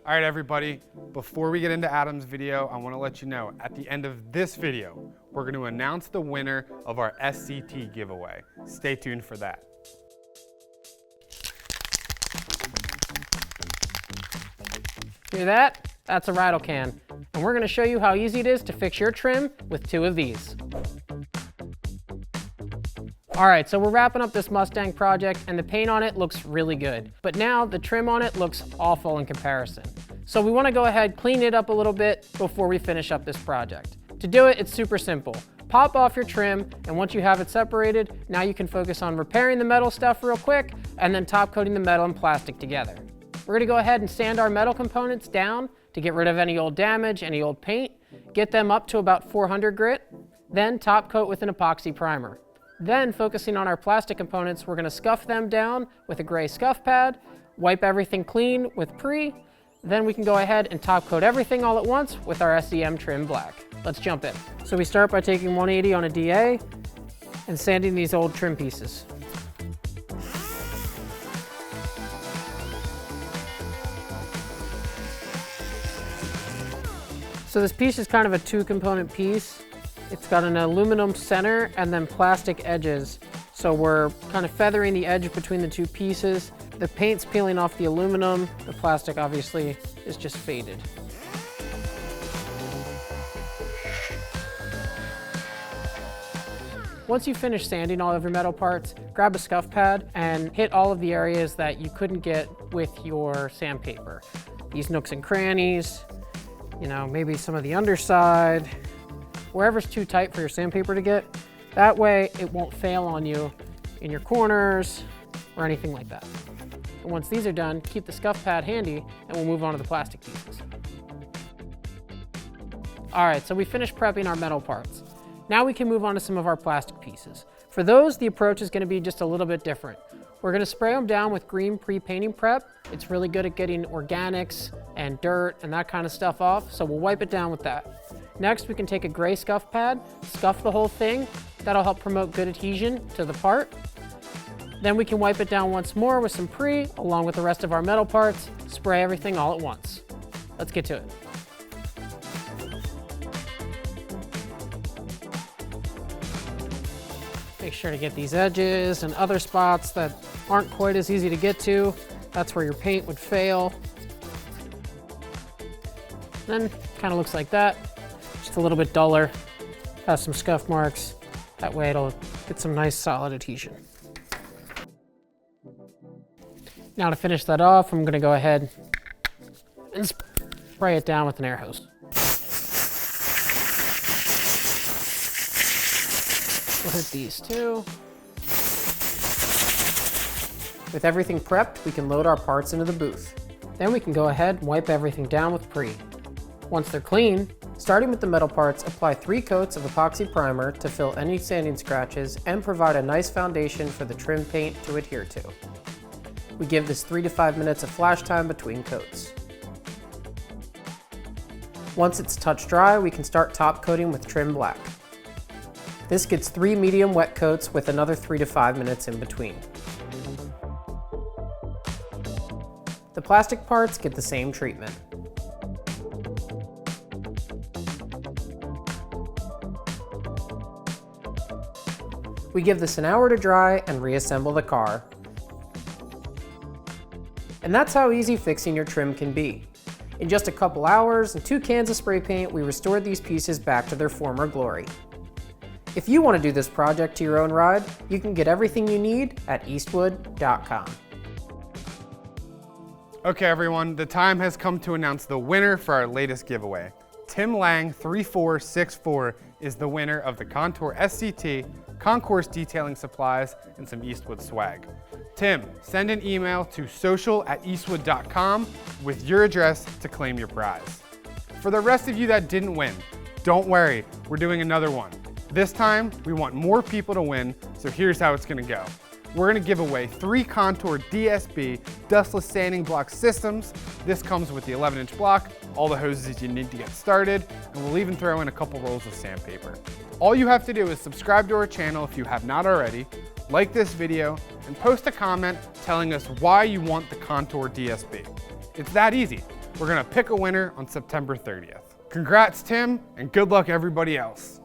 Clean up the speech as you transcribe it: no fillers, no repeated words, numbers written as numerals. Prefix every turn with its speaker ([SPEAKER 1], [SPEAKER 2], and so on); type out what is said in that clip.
[SPEAKER 1] All right, everybody, before we get into Adam's video, I want to let you know at the end of this video, we're going to announce the winner of our SCT giveaway. Stay tuned for that.
[SPEAKER 2] Hear that? That's a rattle can. And we're going to show you how easy it is to fix your trim with 2 of these. All right, so we're wrapping up this Mustang project and the paint on it looks really good. But now the trim on it looks awful in comparison. So we want to go ahead, clean it up a little bit before we finish up this project. To do it, it's super simple. Pop off your trim, and once you have it separated, now you can focus on repairing the metal stuff real quick and then top coating the metal and plastic together. We're going to go ahead and sand our metal components down to get rid of any old damage, any old paint, get them up to about 400 grit, then top coat with an epoxy primer. Then, focusing on our plastic components, we're going to scuff them down with a gray scuff pad, wipe everything clean with Pre, then we can go ahead and top coat everything all at once with our SEM trim black. Let's jump in. So we start by taking 180 on a DA and sanding these old trim pieces. So this piece is kind of a 2-component piece. It's got an aluminum center and then plastic edges. So we're kind of feathering the edge between the 2 pieces. The paint's peeling off the aluminum. The plastic obviously is just faded. Once you finish sanding all of your metal parts, grab a scuff pad and hit all of the areas that you couldn't get with your sandpaper. These nooks and crannies, you know, maybe some of the underside, wherever's too tight for your sandpaper to get. That way it won't fail on you in your corners or anything like that. And once these are done, keep the scuff pad handy and we'll move on to the plastic pieces. All right, so we finished prepping our metal parts. Now we can move on to some of our plastic pieces. For those, the approach is going to be just a little bit different. We're going to spray them down with green pre-painting prep. It's really good at getting organics and dirt and that kind of stuff off, so we'll wipe it down with that. Next, we can take a gray scuff pad, scuff the whole thing. That'll help promote good adhesion to the part. Then we can wipe it down once more with some Pre, along with the rest of our metal parts, spray everything all at once. Let's get to it. Make sure to get these edges and other spots that aren't quite as easy to get to. That's where your paint would fail. Then, kind of looks like that. Just a little bit duller, has some scuff marks. That way it'll get some nice solid adhesion. Now to finish that off, I'm gonna go ahead and spray it down with an air hose. We'll hit these too. With everything prepped, we can load our parts into the booth. Then we can go ahead and wipe everything down with Pre. Once they're clean, starting with the metal parts, apply 3 coats of epoxy primer to fill any sanding scratches and provide a nice foundation for the trim paint to adhere to. We give this 3 to 5 minutes of flash time between coats. Once it's touch dry, we can start top coating with trim black. This gets 3 medium wet coats with another 3 to 5 minutes in between. The plastic parts get the same treatment. We give this an hour to dry and reassemble the car. And that's how easy fixing your trim can be. In just a couple hours and 2 cans of spray paint, we restored these pieces back to their former glory. If you want to do this project to your own ride, you can get everything you need at Eastwood.com.
[SPEAKER 1] Okay, everyone, the time has come to announce the winner for our latest giveaway. Tim Lang 3464 is the winner of the Contour SCT, Concourse Detailing Supplies, and some Eastwood swag. Tim, send an email to social@eastwood.com with your address to claim your prize. For the rest of you that didn't win, don't worry, we're doing another one. This time, we want more people to win, so here's how it's gonna go. We're gonna give away 3 Contour DSB dustless sanding block systems. This comes with the 11-inch block, all the hoses you need to get started, and we'll even throw in a couple rolls of sandpaper. All you have to do is subscribe to our channel if you have not already, like this video, and post a comment telling us why you want the Contour DSB. It's that easy. We're gonna pick a winner on September 30th. Congrats, Tim, and good luck everybody else.